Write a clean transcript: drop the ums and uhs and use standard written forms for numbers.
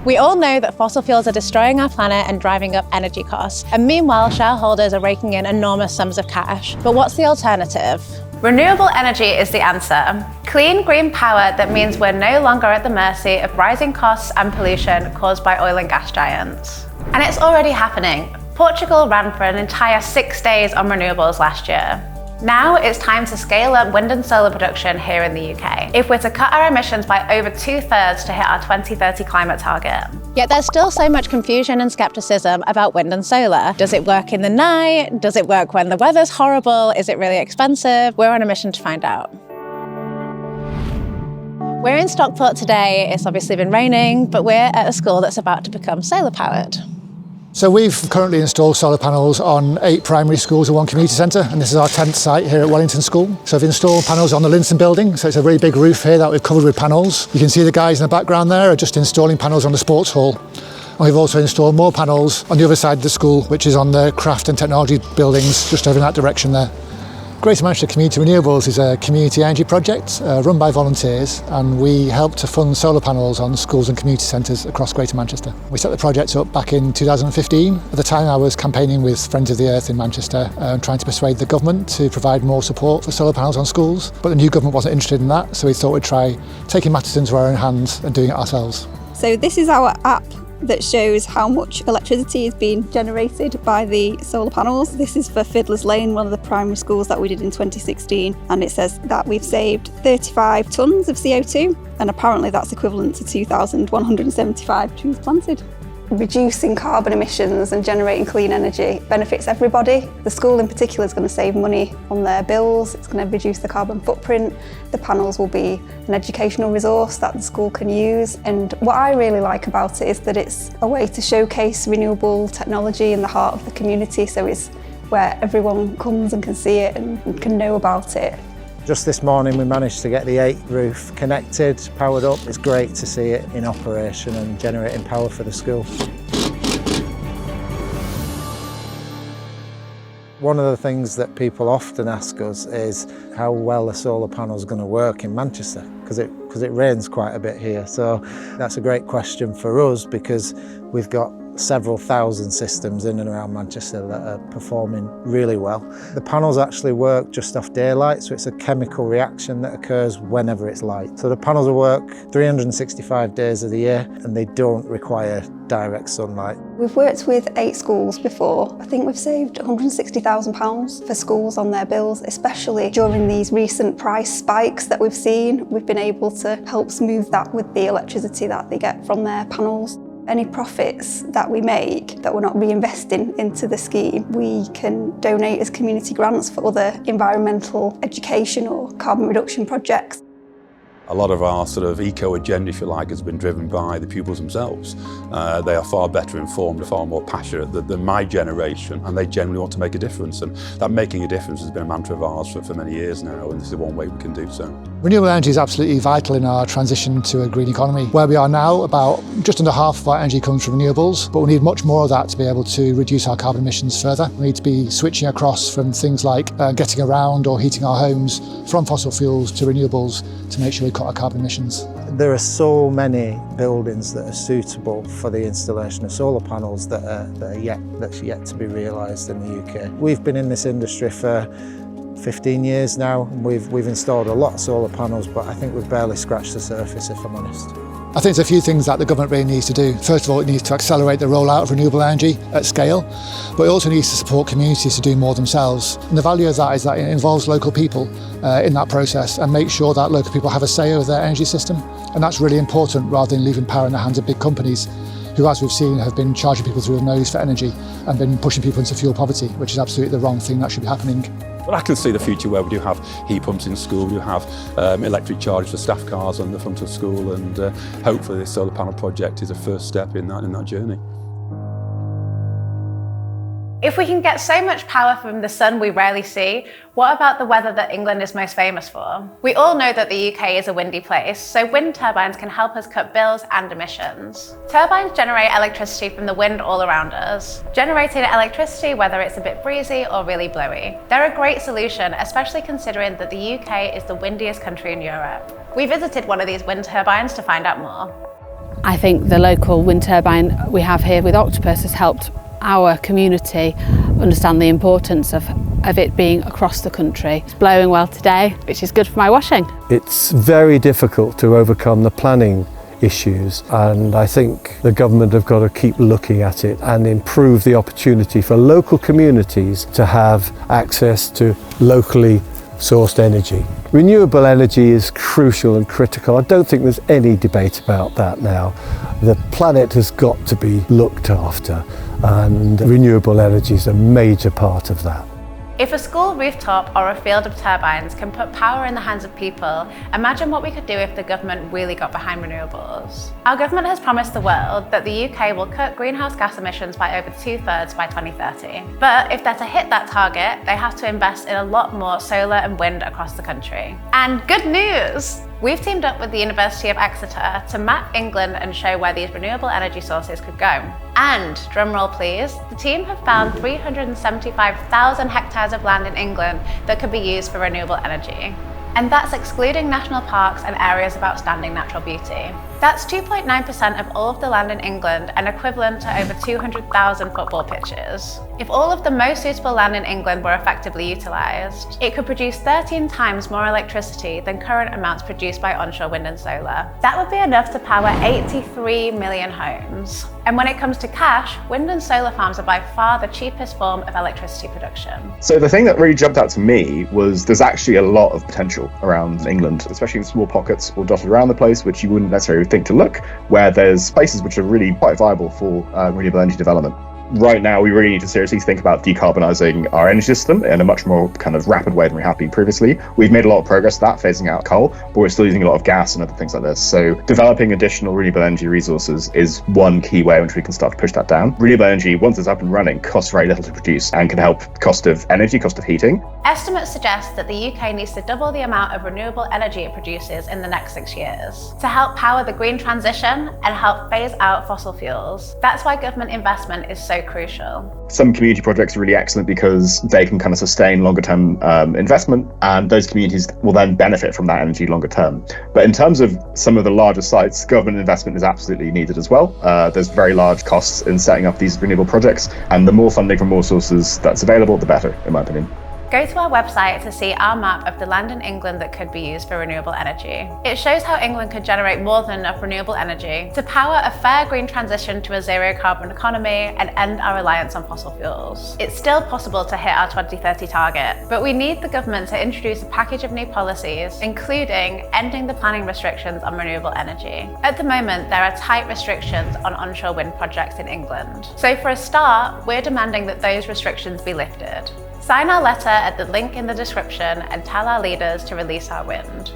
We all know that fossil fuels are destroying our planet and driving up energy costs. And meanwhile, shareholders are raking in enormous sums of cash. But what's the alternative? Renewable energy is the answer. Clean, green power that means we're no longer at the mercy of rising costs and pollution caused by oil and gas giants. And it's already happening. Portugal ran for an entire 6 days on renewables last year. Now it's time to scale up wind and solar production here in the UK, if we're to cut our emissions by over 2/3 to hit our 2030 climate target. Yet there's still so much confusion and skepticism about wind and solar. Does it work in the night? Does it work when the weather's horrible? Is it really expensive? We're on a mission to find out. We're in Stockport today. It's obviously been raining, but we're at a school that's about to become solar powered. So we've currently installed solar panels on 8 primary schools and 1 community centre, and this is our 10th site here at Wellington School. So we've installed panels on the Linton building, so it's a really big roof here that we've covered with panels. You can see the guys in the background there are just installing panels on the sports hall. And we've also installed more panels on the other side of the school, which is on the craft and technology buildings just over in that direction there. Greater Manchester Community Renewables is a community energy project run by volunteers, and we help to fund solar panels on schools and community centres across Greater Manchester. We set the project up back in 2015. At the time I was campaigning with Friends of the Earth in Manchester, trying to persuade the government to provide more support for solar panels on schools, but the new government wasn't interested in that, so we thought we'd try taking matters into our own hands and doing it ourselves. So this is our app that shows how much electricity is being generated by the solar panels. This is for Fiddler's Lane, one of the primary schools that we did in 2016, and it says that we've saved 35 tonnes of CO2, and apparently that's equivalent to 2,175 trees planted. Reducing carbon emissions and generating clean energy benefits everybody. The school in particular is going to save money on their bills, it's going to reduce the carbon footprint, the panels will be an educational resource that the school can use, and what I really like about it is that it's a way to showcase renewable technology in the heart of the community, so it's where everyone comes and can see it and can know about it. Just this morning we managed to get the 8 roof connected, powered up. It's great to see it in operation and generating power for the school. One of the things that people often ask us is how well a solar panel is going to work in Manchester, because it rains quite a bit here. So that's a great question for us, because we've got several thousand systems in and around Manchester that are performing really well. The panels actually work just off daylight, so it's a chemical reaction that occurs whenever it's light. So the panels will work 365 days of the year, and they don't require direct sunlight. We've worked with 8 schools before. I think we've saved £160,000 for schools on their bills, especially during these recent price spikes that we've seen. We've been able to help smooth that with the electricity that they get from their panels. Any profits that we make that we're not reinvesting into the scheme, we can donate as community grants for other environmental education or carbon reduction projects. A lot of our sort of eco-agenda, if you like, has been driven by the pupils themselves. They are far better informed, far more passionate than my generation, and they generally want to make a difference. And that making a difference has been a mantra of ours for many years now, and this is one way we can do so. Renewable energy is absolutely vital in our transition to a green economy. Where we are now, about just under half of our energy comes from renewables, but we need much more of that to be able to reduce our carbon emissions further. We need to be switching across from things like getting around or heating our homes from fossil fuels to renewables to make sure we cut our carbon emissions. There are so many buildings that are suitable for the installation of solar panels that's yet to be realised in the UK. We've been in this industry for 15 years now, and we've installed a lot of solar panels, but I think we've barely scratched the surface, if I'm honest. I think there's a few things that the government really needs to do. First of all, it needs to accelerate the rollout of renewable energy at scale, but it also needs to support communities to do more themselves. And the value of that is that it involves local people in that process and make sure that local people have a say over their energy system. And that's really important, rather than leaving power in the hands of big companies who, as we've seen, have been charging people through the nose for energy and been pushing people into fuel poverty, which is absolutely the wrong thing that should be happening. But I can see the future where we do have heat pumps in school, we do have electric chargers for staff cars on the front of school, and hopefully this solar panel project is a first step in that journey. If we can get so much power from the sun we rarely see, what about the weather that England is most famous for? We all know that the UK is a windy place, so wind turbines can help us cut bills and emissions. Turbines generate electricity from the wind all around us, generating electricity whether it's a bit breezy or really blowy. They're a great solution, especially considering that the UK is the windiest country in Europe. We visited one of these wind turbines to find out more. I think the local wind turbine we have here with Octopus has helped our community understand the importance of it being across the country. It's blowing well today, which is good for my washing. It's very difficult to overcome the planning issues, and I think the government have got to keep looking at it and improve the opportunity for local communities to have access to locally sourced energy. Renewable energy is crucial and critical. I don't think there's any debate about that now. The planet has got to be looked after, and renewable energy is a major part of that. If a school rooftop or a field of turbines can put power in the hands of people, imagine what we could do if the government really got behind renewables. Our government has promised the world that the UK will cut greenhouse gas emissions by over 2/3 by 2030. But if they're to hit that target, they have to invest in a lot more solar and wind across the country. And good news! We've teamed up with the University of Exeter to map England and show where these renewable energy sources could go. And, drumroll please, the team have found 375,000 hectares of land in England that could be used for renewable energy. And that's excluding national parks and areas of outstanding natural beauty. That's 2.9% of all of the land in England and equivalent to over 200,000 football pitches. If all of the most suitable land in England were effectively utilised, it could produce 13 times more electricity than current amounts produced by onshore wind and solar. That would be enough to power 83 million homes. And when it comes to cash, wind and solar farms are by far the cheapest form of electricity production. So the thing that really jumped out to me was there's actually a lot of potential around England, especially in small pockets or dotted around the place, which you wouldn't necessarily think to look, where there's places which are really quite viable for renewable energy development. Right now, we really need to seriously think about decarbonising our energy system in a much more kind of rapid way than we have been previously. We've made a lot of progress with that, phasing out coal, but we're still using a lot of gas and other things like this. So developing additional renewable energy resources is one key way in which we can start to push that down. Renewable energy, once it's up and running, costs very little to produce and can help cost of energy, cost of heating. Estimates suggest that the UK needs to double the amount of renewable energy it produces in the next 6 years to help power the green transition and help phase out fossil fuels. That's why government investment is so crucial. Some community projects are really excellent because they can kind of sustain longer term investment, and those communities will then benefit from that energy longer term. But in terms of some of the larger sites, government investment is absolutely needed as well. There's very large costs in setting up these renewable projects, and the more funding from more sources that's available, the better, in my opinion. Go to our website to see our map of the land in England that could be used for renewable energy. It shows how England could generate more than enough renewable energy to power a fair green transition to a zero carbon economy and end our reliance on fossil fuels. It's still possible to hit our 2030 target, but we need the government to introduce a package of new policies, including ending the planning restrictions on renewable energy. At the moment, there are tight restrictions on onshore wind projects in England. So for a start, we're demanding that those restrictions be lifted. Sign our letter at the link in the description and tell our leaders to release our wind.